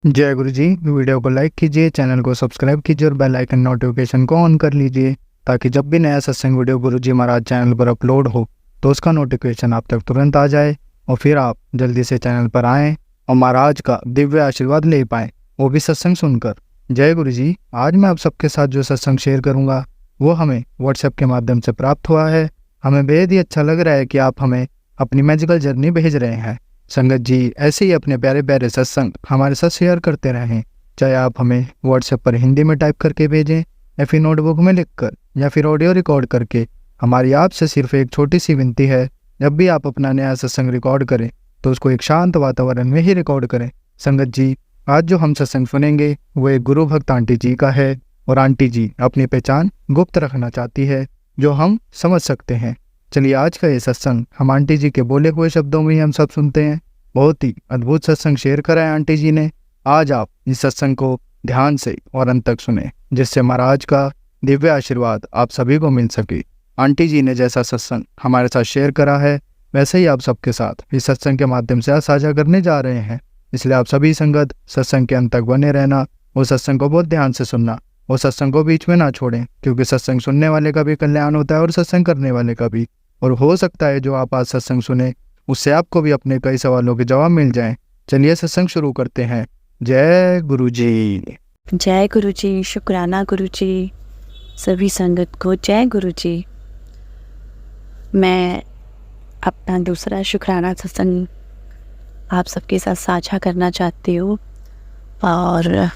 जय गुरु जी। वीडियो को लाइक कीजिए, चैनल को सब्सक्राइब कीजिए और बेल आइकन नोटिफिकेशन को ऑन कर लीजिए ताकि जब भी नया सत्संग वीडियो गुरु जी महाराज चैनल पर अपलोड हो तो उसका नोटिफिकेशन आप तक तुरंत आ जाए और फिर आप जल्दी से चैनल पर आएँ और महाराज का दिव्य आशीर्वाद ले पाएँ, वो भी सत्संग सुनकर। जय गुरु जी। आज मैं आप सबके साथ जो सत्संग शेयर करूँगा वो हमें व्हाट्सएप के माध्यम से प्राप्त हुआ है। हमें बेहद ही अच्छा लग रहा है कि आप हमें अपनी मैजिकल जर्नी भेज रहे हैं। संगत जी ऐसे ही अपने प्यारे प्यारे सत्संग हमारे साथ शेयर करते रहें, चाहे आप हमें व्हाट्सएप पर हिंदी में टाइप करके भेजें या फिर नोटबुक में लिखकर या फिर ऑडियो रिकॉर्ड करके। हमारी आपसे सिर्फ एक छोटी सी विनती है, जब भी आप अपना नया सत्संग रिकॉर्ड करें तो उसको एक शांत वातावरण में ही रिकॉर्ड करें। संगत जी आज जो हम सत्संग सुनेंगे वो एक गुरु भक्त आंटी जी का है और आंटी जी अपनी पहचान गुप्त रखना चाहती है जो हम समझ सकते हैं। चलिए आज का ये सत्संग हम आंटी जी के बोले हुए शब्दों में ही हम सब सुनते हैं। बहुत ही अद्भुत सत्संग शेयर करा है आंटी जी ने। आज आप इस सत्संग को ध्यान से और अंत तक सुने जिससे महाराज का दिव्य आशीर्वाद आप सभी को मिल सके। आंटी जी ने जैसा सत्संग हमारे साथ शेयर करा है वैसे ही आप सबके साथ इस सत्संग के माध्यम से साझा करने जा रहे हैं। इसलिए आप सभी संगत सत्संग के अंत तक बने रहना और सत्संग को बहुत ध्यान से सुनना और सत्संग को बीच में ना छोड़ें, क्योंकि सत्संग सुनने वाले का भी कल्याण होता है और सत्संग करने वाले का भी। और हो सकता है जो आप आज सत्संग सुने उससे आपको भी अपने कई सवालों के जवाब मिल जाएं। चलिए सत्संग शुरू करते हैं। जय गुरु जी। जय गुरु जी। शुक्राना गुरु जी। सभी संगत को जय गुरु जी। मैं अपना दूसरा शुक्राना सत्संग आप सबके साथ साझा करना चाहती हूँ और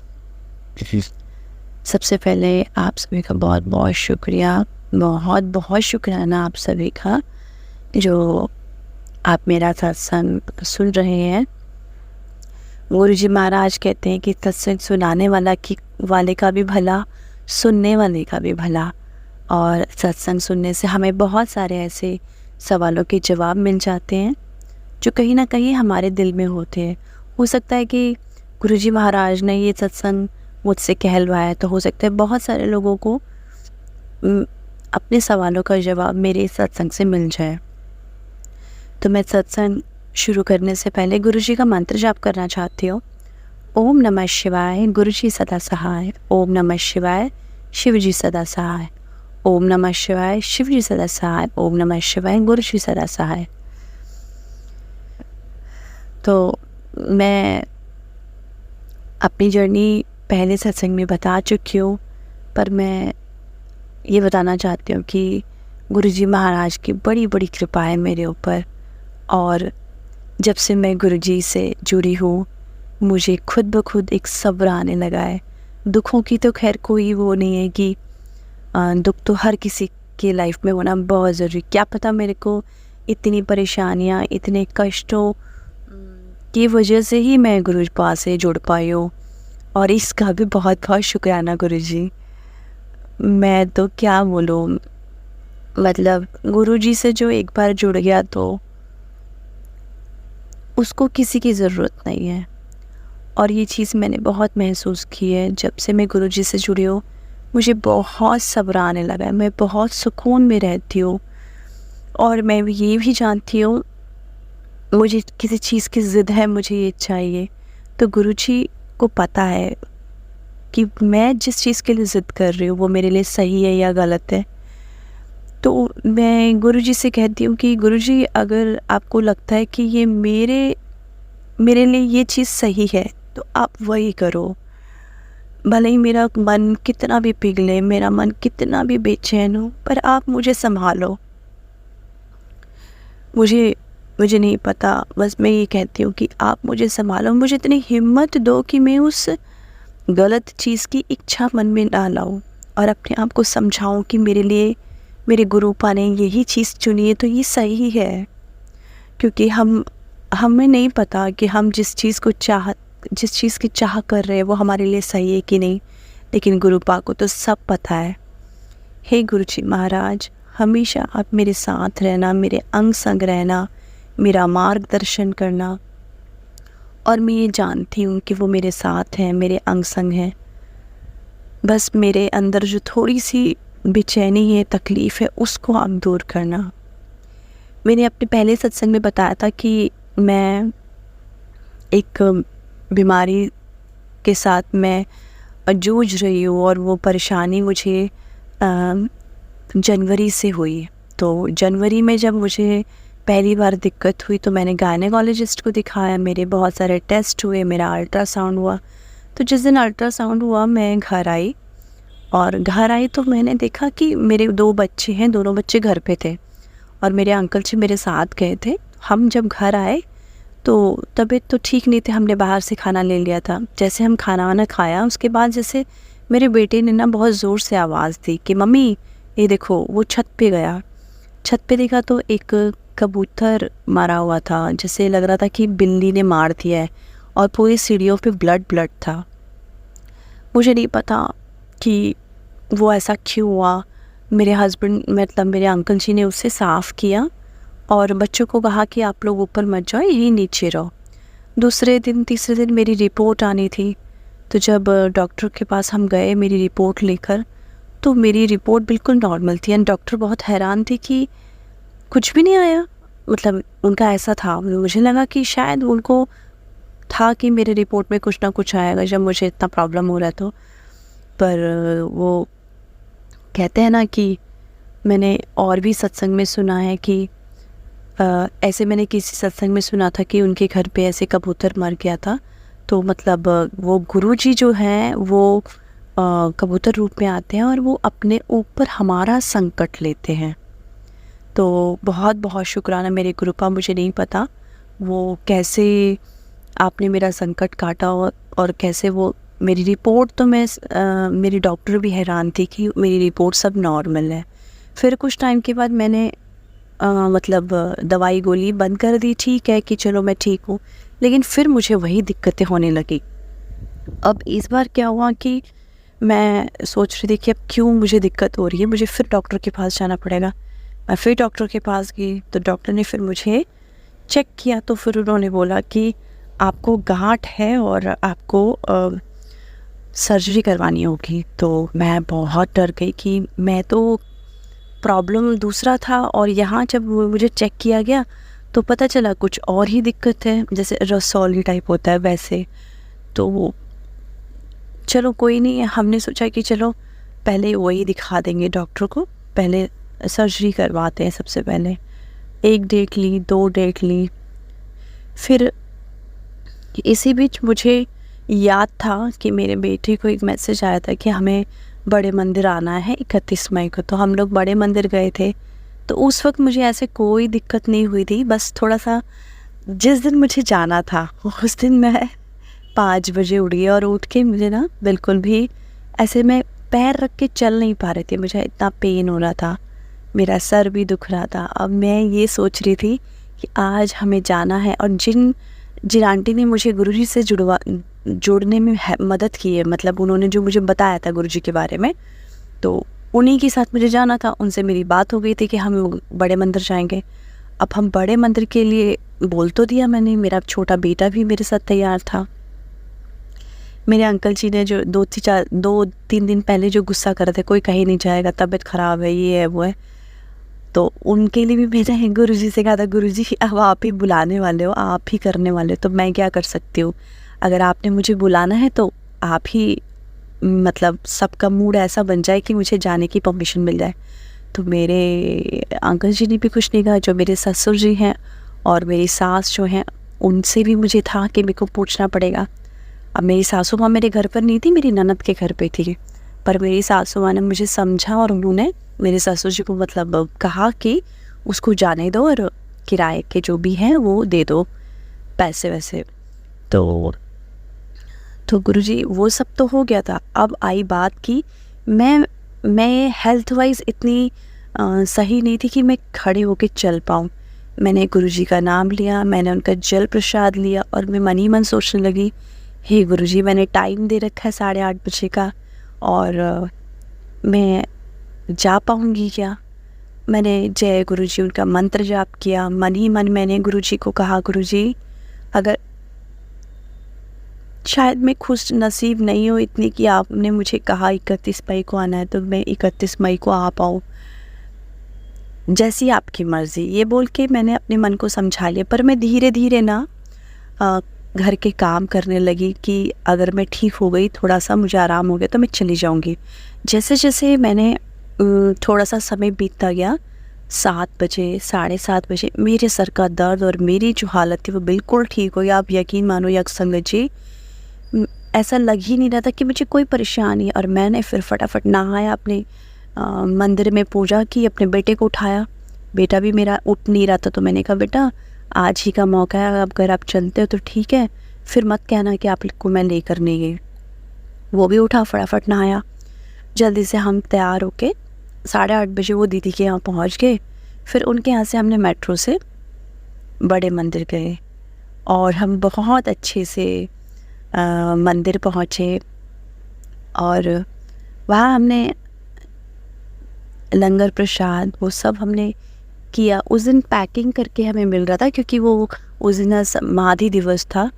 सबसे पहले आप सभी का बहुत बहुत शुक्रिया, बहुत बहुत शुक्राना आप सभी का जो आप मेरा सत्संग सुन रहे हैं। गुरु जी महाराज कहते हैं कि सत्संग सुनाने वाले का भी भला, सुनने वाले का भी भला। और सत्संग सुनने से हमें बहुत सारे ऐसे सवालों के जवाब मिल जाते हैं जो कहीं ना कहीं हमारे दिल में होते हैं। हो सकता है कि गुरु जी महाराज ने ये सत्संग मुझसे कहलवाया, तो हो सकता है बहुत सारे लोगों को अपने सवालों का जवाब मेरे सत्संग से मिल जाए। तो मैं सत्संग शुरू करने से पहले गुरु जी का मंत्र जाप करना चाहती हूँ। ओम नमः शिवाय, गुरु जी सदा सहाय। ओम नमः शिवाय, शिव जी सदा सहाय। ओम नमः शिवाय, शिव जी सदा सहाय। ओम नमः शिवाय, गुरु जी सदा सहाय। तो मैं अपनी जर्नी पहले सत्संग में बता चुकी हूँ, पर मैं ये बताना चाहती हूँ कि गुरु जी महाराज की बड़ी बड़ी कृपा है मेरे ऊपर। और जब से मैं गुरु जी से जुड़ी हूँ मुझे खुद ब खुद एक सब्र आने लगा है। दुखों की तो खैर कोई वो नहीं है कि दुख तो हर किसी के लाइफ में होना बहुत ज़रूरी। क्या पता मेरे को इतनी परेशानियाँ, इतने कष्टों की वजह से ही मैं गुरु पास से जुड़ पाई हूँ, और इसका भी बहुत बहुत शुक्राना गुरु जी। मैं तो क्या बोलूँ, मतलब गुरु जी से जो एक बार जुड़ गया तो उसको किसी की ज़रूरत नहीं है। और ये चीज़ मैंने बहुत महसूस की है। जब से मैं गुरु जी से जुड़ी हूँ मुझे बहुत सब्र आने लगा है, मैं बहुत सुकून में रहती हूँ। और मैं ये भी जानती हूँ मुझे किसी चीज़ की ज़िद है, मुझे ये चाहिए, तो गुरु जी को पता है कि मैं जिस चीज़ के लिए ज़िद कर रही हूँ वो मेरे लिए सही है या गलत है। तो मैं गुरु जी से कहती हूँ कि गुरु जी अगर आपको लगता है कि ये मेरे लिए ये चीज़ सही है तो आप वही करो। भले ही मेरा मन कितना भी पिघले, मेरा मन कितना भी बेचैन हो, पर आप मुझे संभालो। मुझे नहीं पता, बस मैं ये कहती हूँ कि आप मुझे संभालो। मुझे इतनी हिम्मत दो कि मैं उस गलत चीज़ की इच्छा मन में ना लाऊं और अपने आप को समझाऊं कि मेरे लिए मेरे गुरुपा ने यही चीज़ चुनी है तो ये सही है। क्योंकि हमें नहीं पता कि हम जिस चीज़ की चाह कर रहे हैं वो हमारे लिए सही है कि नहीं, लेकिन गुरुपा को तो सब पता है। हे गुरु जी महाराज, हमेशा आप मेरे साथ रहना, मेरे अंग संग रहना, मेरा मार्गदर्शन करना। और मैं ये जानती हूँ कि वो मेरे साथ हैं, मेरे अंग संग हैं। बस मेरे अंदर जो थोड़ी सी बेचैनी है, तकलीफ़ है, उसको आप दूर करना। मैंने अपने पहले सत्संग में बताया था कि मैं एक बीमारी के साथ मैं जूझ रही हूँ और वो परेशानी मुझे जनवरी से हुई। तो जनवरी में जब मुझे पहली बार दिक्कत हुई तो मैंने गायनेकोलॉजिस्ट को दिखाया, मेरे बहुत सारे टेस्ट हुए, मेरा अल्ट्रासाउंड हुआ। तो जिस दिन अल्ट्रासाउंड हुआ मैं घर आई, और घर आई तो मैंने देखा कि मेरे 2 बच्चे हैं, दोनों बच्चे घर पे थे और मेरे अंकल जी मेरे साथ गए थे। हम जब घर आए तो तबीयत तो ठीक नहीं थी, हमने बाहर से खाना ले लिया था। जैसे हम खाना वाना खाया उसके बाद जैसे मेरे बेटे ने ना बहुत ज़ोर से आवाज़ दी कि मम्मी ये देखो। वो छत पे गया, छत पे देखा तो एक कबूतर मारा हुआ था, जैसे लग रहा था कि बिल्ली ने मार दिया है, और पूरी सीढ़ियों पे ब्लड था। मुझे नहीं पता कि वो ऐसा क्यों हुआ। मेरे हस्बैंड मतलब मेरे अंकल जी ने उसे साफ़ किया और बच्चों को कहा कि आप लोग ऊपर मत जाओ, यहीं नीचे रहो। दूसरे दिन तीसरे दिन मेरी रिपोर्ट आनी थी, तो जब डॉक्टर के पास हम गए मेरी रिपोर्ट लेकर, तो मेरी रिपोर्ट बिल्कुल नॉर्मल थी। एंड डॉक्टर बहुत हैरान थी कि कुछ भी नहीं आया। मतलब उनका ऐसा था, मुझे लगा कि शायद उनको था कि मेरे रिपोर्ट में कुछ ना कुछ आएगा जब मुझे इतना प्रॉब्लम हो रहा है तो। पर वो कहते हैं ना कि मैंने और भी सत्संग में सुना है कि ऐसे मैंने किसी सत्संग में सुना था कि उनके घर पे ऐसे कबूतर मर गया था। तो मतलब वो गुरुजी जो हैं वो कबूतर रूप में आते हैं और वो अपने ऊपर हमारा संकट लेते हैं। तो बहुत बहुत शुक्राना मेरे गुरु का। मुझे नहीं पता वो कैसे आपने मेरा संकट काटा और कैसे वो मेरी रिपोर्ट तो मेरी डॉक्टर भी हैरान थी कि मेरी रिपोर्ट सब नॉर्मल है। फिर कुछ टाइम के बाद मैंने मतलब दवाई गोली बंद कर दी। ठीक है कि चलो मैं ठीक हूँ, लेकिन फिर मुझे वही दिक्कतें होने लगी। अब इस बार क्या हुआ कि मैं सोच रही थी कि अब क्यों मुझे दिक्कत हो रही है, मुझे फिर डॉक्टर के पास जाना पड़ेगा। मैं फिर डॉक्टर के पास गई तो डॉक्टर ने फिर मुझे चेक किया, तो फिर उन्होंने बोला कि आपको गांठ है और आपको सर्जरी करवानी होगी। तो मैं बहुत डर गई कि मैं तो प्रॉब्लम दूसरा था और यहाँ जब मुझे चेक किया गया तो पता चला कुछ और ही दिक्कत है, जैसे रसौली टाइप होता है वैसे। तो चलो कोई नहीं है, हमने सोचा कि चलो पहले वही दिखा देंगे डॉक्टर को, पहले सर्जरी करवाते हैं सबसे पहले। 1 डेट ली, 2 डेट ली। फिर इसी बीच मुझे याद था कि मेरे बेटे को एक मैसेज आया था कि हमें बड़े मंदिर आना है 31 मई को। तो हम लोग बड़े मंदिर गए थे। तो उस वक्त मुझे ऐसे कोई दिक्कत नहीं हुई थी, बस थोड़ा सा जिस दिन मुझे जाना था उस दिन मैं 5 बजे उठ गई और उठ के मुझे ना बिल्कुल भी ऐसे मैं पैर रख के चल नहीं पा रही थी, मुझे इतना पेन हो रहा था, मेरा सर भी दुख रहा था। अब मैं ये सोच रही थी कि आज हमें जाना है, और जिन आंटी ने मुझे गुरुजी से जोड़ने में मदद की है, मतलब उन्होंने जो मुझे बताया था गुरुजी के बारे में, तो उन्हीं के साथ मुझे जाना था। उनसे मेरी बात हो गई थी कि हम बड़े मंदिर जाएंगे। अब हम बड़े मंदिर के लिए बोल तो दिया मैंने, मेरा छोटा बेटा भी मेरे साथ तैयार था। मेरे अंकल जी ने जो 2-3 दिन पहले जो गुस्सा कर रहे थे, कोई कहीं नहीं जाएगा, तबीयत ख़राब है, ये है वो है, तो उनके लिए भी मैंने गुरुजी से कहा था, गुरुजी अब आप ही बुलाने वाले हो, आप ही करने वाले हो, तो मैं क्या कर सकती हूँ। अगर आपने मुझे बुलाना है तो आप ही, मतलब सबका मूड ऐसा बन जाए कि मुझे जाने की परमिशन मिल जाए। तो मेरे अंकल जी ने भी कुछ नहीं कहा। जो मेरे ससुर जी हैं और मेरी सास जो हैं, उनसे भी मुझे था कि मेरे को पूछना पड़ेगा। अब मेरी सासू माँ मेरे घर पर नहीं थी, मेरी ननद के घर पे थी, पर मेरी सासू माँ ने मुझे समझा और उन्होंने मेरे ससुर जी को मतलब कहा कि उसको जाने दो और किराए के जो भी हैं वो दे दो पैसे वैसे। तो गुरुजी वो सब तो हो गया था। अब आई बात कि मैं हेल्थ वाइज इतनी सही नहीं थी कि मैं खड़े होके चल पाऊँ। मैंने गुरुजी का नाम लिया, मैंने उनका जल प्रसाद लिया और मैं मन ही मन सोचने लगी, हे गुरुजी मैंने टाइम दे रखा है 8:30 बजे का, और मैं जा पाऊँगी क्या। मैंने जय गुरुजी उनका मंत्र जाप किया, मन ही मन मैंने गुरुजी को कहा, गुरुजी अगर शायद मैं खुश नसीब नहीं हूँ इतनी कि आपने मुझे कहा 31 मई को आना है, तो मैं 31 मई को आ पाऊँ, जैसी आपकी मर्ज़ी। ये बोल के मैंने अपने मन को समझा लिया। पर मैं धीरे धीरे ना घर के काम करने लगी कि अगर मैं ठीक हो गई, थोड़ा सा मुझे आराम हो गया तो मैं चली जाऊंगी। जैसे जैसे मैंने थोड़ा सा समय बीतता गया, 7 बजे, साढ़े 7 बजे मेरे सर का दर्द और मेरी जो हालत थी वो बिल्कुल ठीक हो गई। आप यकीन मानो या संगत जी, ऐसा लग ही नहीं रहा था कि मुझे कोई परेशानी है। और मैंने फिर फटाफट नहाया, अपने मंदिर में पूजा की, अपने बेटे को उठाया। बेटा भी मेरा उठ नहीं रहा था, तो मैंने कहा बेटा आज ही का मौका है, अब अगर आप चलते हो तो ठीक है, फिर मत कहना कि आपको मैं लेकर नहीं गई। वो भी उठा, फटाफट नहाया। जल्दी से हम तैयार होके 8:30 बजे वो दीदी के यहाँ पहुँच गए। फिर उनके यहाँ से हमने मेट्रो से बड़े मंदिर गए और हम बहुत अच्छे से मंदिर पहुँचे। और वहाँ हमने लंगर प्रसाद वो सब हमने किया। उस दिन पैकिंग करके हमें मिल रहा था, क्योंकि वो उस दिन समाधि दिवस था।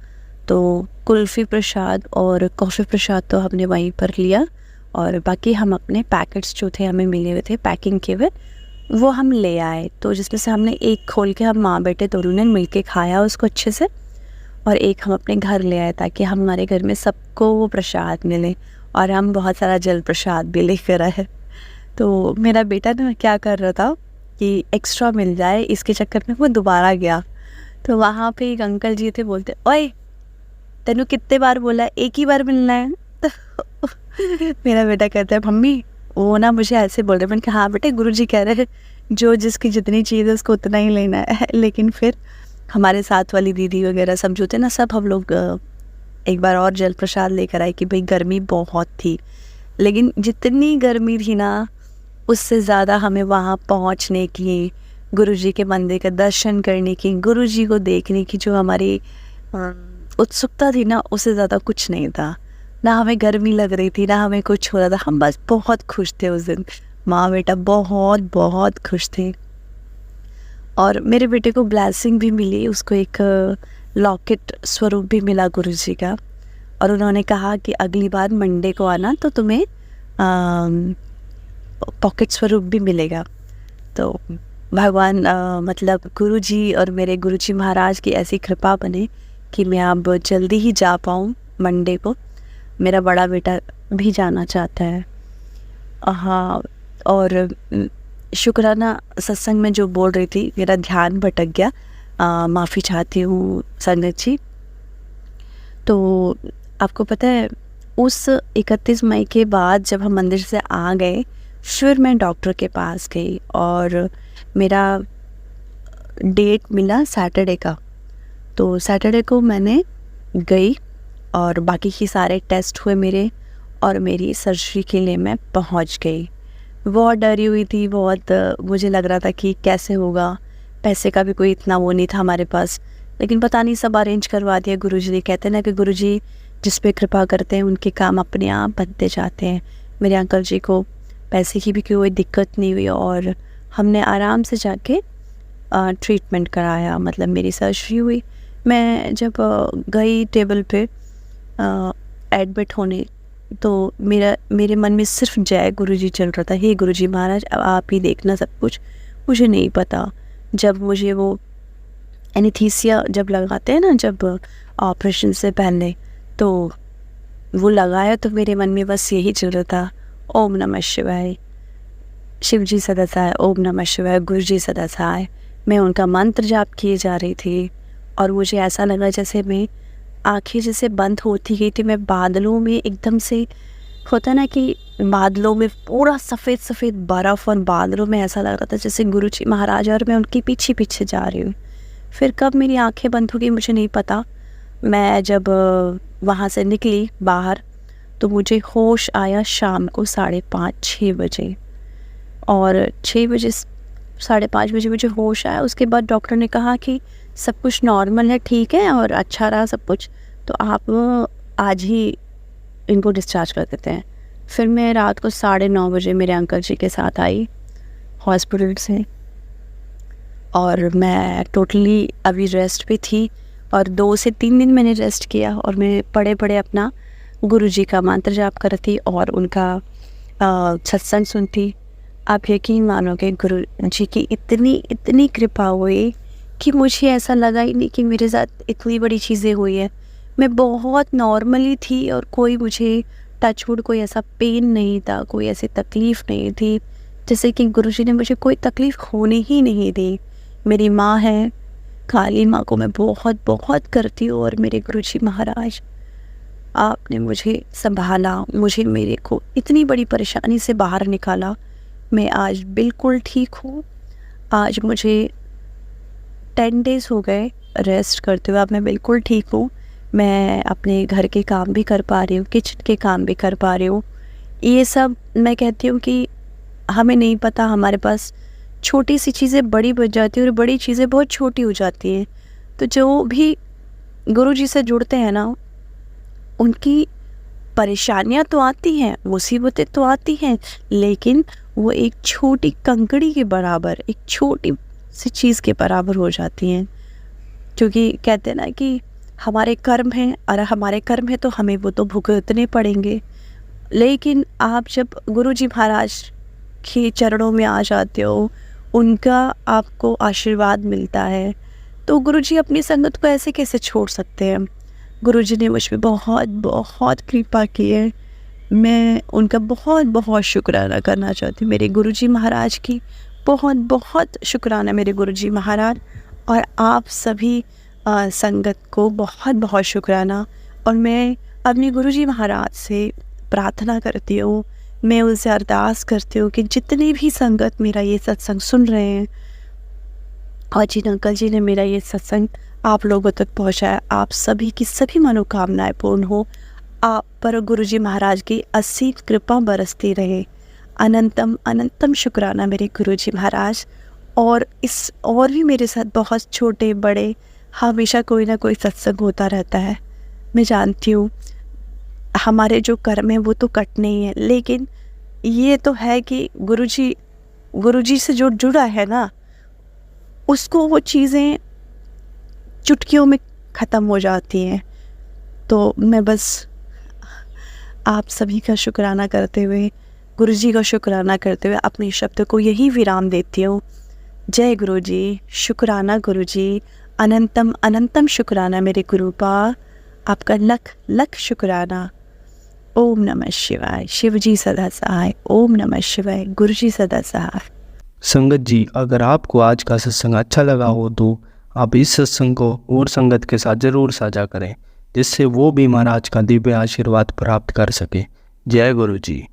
तो कुल्फ़ी प्रसाद और कॉफ़ी प्रसाद तो हमने वहीं पर लिया, और बाकी हम अपने पैकेट्स जो थे हमें मिले हुए थे पैकिंग किए हुए, वो हम ले आए। तो जिसमें से हमने एक खोल के हम माँ बेटे दोनों ने मिल के खाया उसको अच्छे से, और एक हम अपने घर ले आए ताकि हमारे घर में सबको वो प्रसाद मिले। और हम बहुत सारा जल प्रसाद भी लेकर आए। तो मेरा बेटा ना क्या कर रहा था कि एक्स्ट्रा मिल जाए, इसके चक्कर में वो दोबारा गया। तो वहाँ पे एक अंकल जी थे, बोलते ओए तेनू कितने बार बोला, एक ही बार मिलना है। तो मेरा बेटा कहता है मम्मी वो ना मुझे ऐसे बोल रहे। मैंने कहा हाँ बेटे, गुरुजी कह रहे हैं जो जिसकी जितनी चीज़ है उसको उतना ही लेना है। लेकिन फिर हमारे साथ वाली दीदी वगैरह सब जो थे ना, सब हम लोग एक बार और जल प्रसाद लेकर आए कि भाई गर्मी बहुत थी। लेकिन जितनी गर्मी थी ना, उससे ज़्यादा हमें वहाँ पहुँचने की, गुरुजी के मंदिर का दर्शन करने की, गुरुजी को देखने की जो हमारी उत्सुकता थी ना, उससे ज़्यादा कुछ नहीं था। ना हमें गर्मी लग रही थी, ना हमें कुछ हो रहा था। हम बस बहुत खुश थे उस दिन, माँ बेटा बहुत बहुत खुश थे। और मेरे बेटे को ब्लेसिंग भी मिली, उसको एक लॉकेट स्वरूप भी मिला गुरुजी का। और उन्होंने कहा कि अगली बार मंडे को आना तो तुम्हें पॉकेट स्वरूप भी मिलेगा। तो भगवान मतलब गुरुजी और मेरे गुरुजी महाराज की ऐसी कृपा बने कि मैं अब जल्दी ही जा पाऊँ मंडे को। मेरा बड़ा बेटा भी जाना चाहता है। हाँ, और शुक्राना सत्संग में जो बोल रही थी, मेरा ध्यान भटक गया, माफ़ी चाहती हूँ संगत जी। तो आपको पता है, उस 31 मई के बाद जब हम मंदिर से आ गए, फिर मैं डॉक्टर के पास गई और मेरा डेट मिला सैटरडे का। तो सैटरडे को मैंने गई और बाकी के सारे टेस्ट हुए मेरे, और मेरी सर्जरी के लिए मैं पहुंच गई। बहुत डरी हुई थी, बहुत मुझे लग रहा था कि कैसे होगा। पैसे का भी कोई इतना वो नहीं था हमारे पास, लेकिन पता नहीं सब अरेंज करवा दिया गुरुजी ने। कहते हैं ना कि गुरुजी जिस पे कृपा करते हैं उनके काम अपने आप बनते जाते हैं। मेरे अंकल जी को पैसे की भी कोई दिक्कत नहीं हुई और हमने आराम से जाके ट्रीटमेंट कराया, मतलब मेरी सर्जरी हुई। मैं जब गई टेबल पे एडमिट होने, तो मेरे मन में सिर्फ जय गुरुजी चल रहा था। हे गुरुजी महाराज, अब आप ही देखना सब कुछ, मुझे नहीं पता। जब मुझे वो एनेस्थीसिया जब लगाते हैं ना, जब ऑपरेशन से पहले, तो वो लगाया तो मेरे मन में बस यही चल रहा था, ओम नमः शिवाय, शिव जी सदा सहाय, ओम नमः शिवाय, गुरु जी सदा सहाय। मैं उनका मंत्र जाप किए जा रही थी और मुझे ऐसा लगा जैसे मैं आँखें जैसे बंद होती गई थी। मैं बादलों में एकदम से, होता ना कि बादलों में पूरा सफ़ेद सफ़ेद बर्फ़, और बादलों में ऐसा लग रहा था जैसे गुरु जी महाराज और मैं उनके पीछे पीछे जा रही हूँ। फिर कब मेरी आंखें बंद हो गई मुझे नहीं पता। मैं जब वहाँ से निकली बाहर तो मुझे होश आया शाम को 5:30-6 बजे, और 6 बजे 5:30 बजे मुझे होश आया। उसके बाद डॉक्टर ने कहा कि सब कुछ नॉर्मल है, ठीक है और अच्छा रहा सब कुछ, तो आप आज ही इनको डिस्चार्ज कर देते हैं। फिर मैं रात को 9:30 बजे मेरे अंकल जी के साथ आई हॉस्पिटल से, और मैं टोटली अभी रेस्ट पे थी और 2 से 3 दिन मैंने रेस्ट किया और मैं पड़े पड़े अपना गुरुजी का मंत्र जाप करती और उनका सत्संग सुनती। आप यकीन मानोगे गुरु जी की इतनी कृपा हुई कि मुझे ऐसा लगा ही नहीं कि मेरे साथ इतनी बड़ी चीज़ें हुई है। मैं बहुत नॉर्मली थी और कोई मुझे टचवुड कोई ऐसा पेन नहीं था, कोई ऐसी तकलीफ़ नहीं थी, जैसे कि गुरुजी ने मुझे कोई तकलीफ़ होने ही नहीं दी। मेरी माँ है, काली माँ को मैं बहुत बहुत करती हूँ, और मेरे गुरुजी महाराज, आपने मुझे सँभाला, मुझे मेरे को इतनी बड़ी परेशानी से बाहर निकाला। मैं आज बिल्कुल ठीक हूँ। आज मुझे 10 डेज़ हो गए रेस्ट करते हुए, अब मैं बिल्कुल ठीक हूँ। मैं अपने घर के काम भी कर पा रही हूँ, किचन के काम भी कर पा रही हूँ। ये सब मैं कहती हूँ कि हमें नहीं पता, हमारे पास छोटी सी चीज़ें बड़ी बन जाती हैं और बड़ी चीज़ें बहुत छोटी हो जाती हैं। तो जो भी गुरुजी से जुड़ते हैं ना, उनकी परेशानियाँ तो आती हैं, मुसीबतें तो आती हैं, लेकिन वो एक छोटी कंकड़ी के बराबर, एक छोटी सी चीज़ के बराबर हो जाती हैं। क्योंकि कहते हैं ना कि हमारे कर्म हैं, और हमारे कर्म हैं तो हमें वो तो भुगतने पड़ेंगे। लेकिन आप जब गुरुजी महाराज के चरणों में आ जाते हो, उनका आपको आशीर्वाद मिलता है, तो गुरुजी अपनी संगत को ऐसे कैसे छोड़ सकते हैं। गुरुजी ने मुझ पे बहुत बहुत कृपा की है। मैं उनका बहुत बहुत शुक्राना करना चाहती हूँ, मेरे गुरुजी महाराज की बहुत बहुत शुक्राना मेरे गुरुजी महाराज, और आप सभी संगत को बहुत बहुत शुक्राना। और मैं अपने गुरुजी महाराज से प्रार्थना करती हूँ, मैं उनसे अरदास करती हूँ कि जितनी भी संगत मेरा ये सत्संग सुन रहे हैं, और जिन अंकल जी ने मेरा ये सत्संग आप लोगों तक पहुँचाया, आप सभी की सभी मनोकामनाएं पूर्ण हो। आप पर गुरुजी महाराज की असीम कृपा बरसती रहे। अनंतम अनंतम शुक्राना मेरे गुरुजी महाराज। और भी मेरे साथ बहुत छोटे बड़े हमेशा कोई ना कोई सत्संग होता रहता है। मैं जानती हूँ हमारे जो कर्म है वो तो कटने ही है, लेकिन ये तो है कि गुरुजी से जो जुड़ा है ना, उसको वो चीज़ें चुटकियों में ख़त्म हो जाती हैं। तो मैं बस आप सभी का शुक्राना करते हुए, गुरुजी का शुक्राना करते हुए अपने शब्द को यही विराम देती हूँ। जय गुरुजी, शुक्राना गुरुजी, अनंतम अनंतम शुक्राना मेरे गुरुपा, आपका लख लख शुक्राना। ओम नमः शिवाय। शिवजी सदा सहाय। ओम नमः शिवाय। गुरुजी सदा सहाय। संगत जी, अगर आपको आज का सत्संग अच्छा लगा हो तो आप इस सत्संग को और संगत के साथ ज़रूर साझा करें, जिससे वो भी महाराज का दिव्य आशीर्वाद प्राप्त कर सके। जय गुरु जी।